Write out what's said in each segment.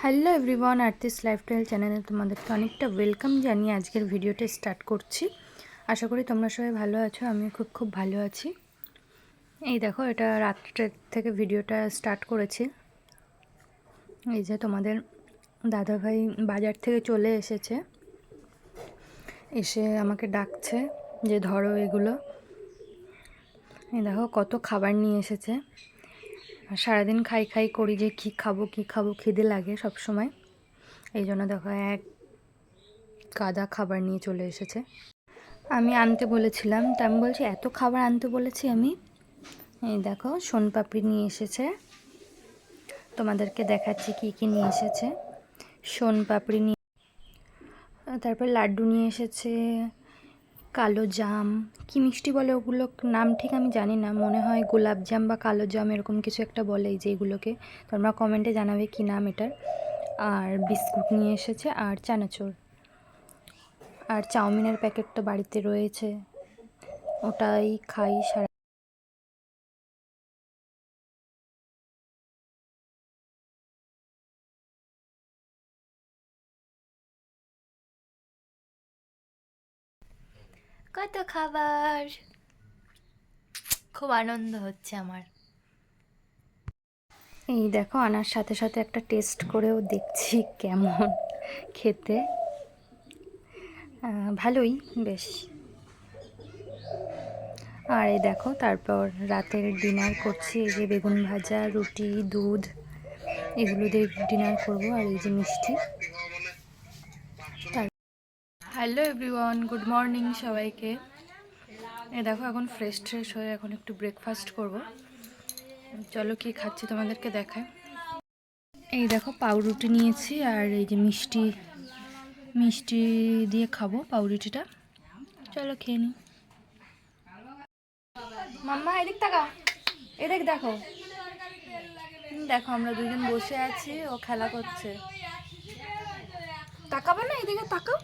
Hello everyone, artist lifestyle চ্যানেলে তোমাদেরকে অনেকটা ওয়েলকাম জানিয়ে আজকের ভিডিওটা স্টার্ট করছি। আশা করি তোমরা সবাই ভালো আছো, আমি খুব ভালো আছি। এই দেখো, এটা রাত্রে থেকে ভিডিওটা স্টার্ট করেছি। এই যে তোমাদের দাদাভাই বাজার থেকে চলে এসেছে, এসে আমাকে ডাকছে যে ধরো এগুলো। এই দেখো কত খাবার নিয়ে এসেছে। সারাদিন খাই খাই করি যে কী খাবো খিদে লাগে সব সময়। এই জন্য দেখো এক গাদা খাবার নিয়ে চলে এসেছে। আমি আনতে বলেছিলাম, তা আমি বলছি এত খাবার আনতে বলেছি আমি। এই দেখো শোনপাপড়ি নিয়ে এসেছে, তোমাদেরকে দেখাচ্ছি কি কি নিয়ে এসেছে। শোনপাপড়ি নিয়ে, তারপর লাড্ডু নিয়ে এসেছে, কালো জাম, কি মিষ্টি বলে ওগুলো নাম ঠিক আমি জানি না, মনে হয় গোলাপ জাম বা কালো জাম এরকম কিছু একটা বলে এই যে এগুলোকে। তোমরা কমেন্টে জানাবে কি নাম এটার। আর বিস্কুট নিয়ে এসেছে আর চানাচুর, আর চাউমিনের প্যাকেট তো বাড়িতে রয়েছে, ওটাই খাই সারা। কত খাবার, খুব আনন্দ হচ্ছে আমার। এই দেখো আনার সাথে সাথে একটা টেস্ট করেও দেখছি কেমন খেতে। ভালোই বেশ। আর এই দেখো তারপর রাতের ডিনার করছি, এই যে বেগুন ভাজা, রুটি, দুধ, এগুলো দিয়ে ডিনার করব। আর এই যে মিষ্টি। হ্যালো এভরিওয়ান, গুড মর্নিং সবাইকে। এই দেখো এখন ফ্রেশ হয়ে এখন একটু ব্রেকফাস্ট করব। চলো কি খাচ্ছি তোমাদেরকে দেখাই। এই দেখো পাউরুটি নিয়েছি, আর এই যে মিষ্টি দিয়ে খাবো পাউরুটিটা। চলো খেয়ে নিই। মাম্মা এদিক তাকাও, এদিক দেখো। দেখো আমরা দুজন বসে আছি, ও খেলা করছে। তাকাবো না, এদিকে তাকাও।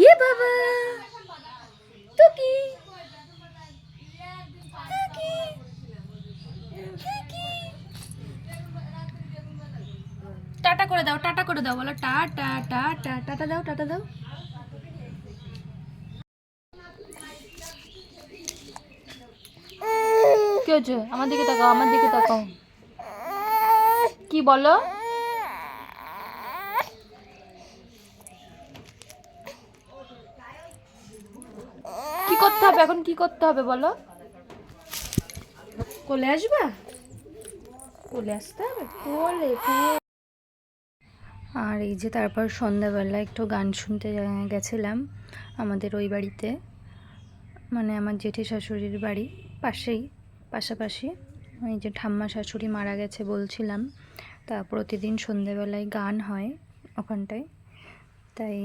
ইয়ে বাবা, তো কি টাটা করে দাও, টাটা করে দাও, বলো টাটা টাটা, টাটা দাও, টাটা দাও। কি হচ্ছে? আমার দিকে তাকাও, আমার দিকে তাকাও। কি বলো? কি করতে হবে এখন, কি করতে হবে বলো? কোলে আসবা? কোলে আসতে হবে, কোলে। আর এই যে তারপর সন্ধ্যাবেলা একটু গান শুনতে গেছিলাম আমাদের ওই বাড়িতে, মানে আমার জেঠি শাশুড়ির বাড়ি পাশাপাশি। এই যে ঠাম্মা শাশুড়ি মারা গেছে বলছিলাম, তা প্রতিদিন সন্ধ্যেবেলায় গান হয় ওখানটায়, তাই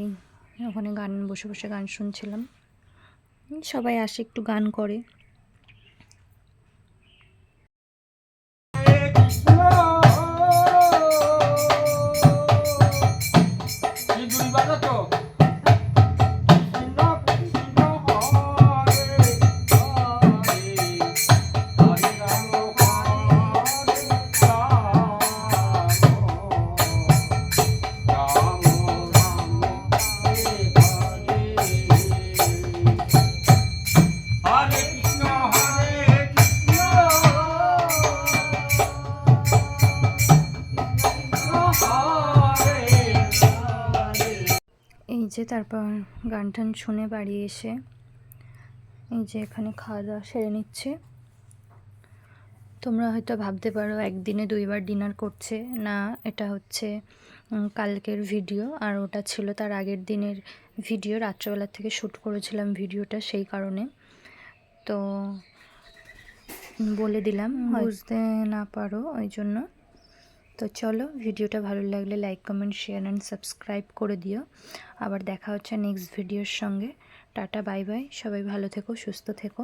ওখানে বসে বসে গান শুনছিলাম। সবাই আসে একটু গান করে। এই যে তারপর গান টান শুনে বাড়ি এসে এই যে এখানে খাওয়া দাওয়া সেরে নিচ্ছে। তোমরা হয়তো ভাবতে পারো একদিনে দুইবার ডিনার করছে, না এটা হচ্ছে কালকের ভিডিও, আর ওটা ছিল তার আগের দিনের ভিডিও। রাত্রেবেলা থেকে শ্যুট করেছিলাম ভিডিওটা, সেই কারণে তো বলে দিলাম, বুঝতে না পারো ওই জন্য। তো চলো, ভিডিওটা ভালো লাগলে like comment share and subscribe করে দিও। আবার দেখা হচ্ছে নেক্সট ভিডিওর সঙ্গে। টাটা বাই বাই, সবাই ভালো থেকো, সুস্থ থেকো।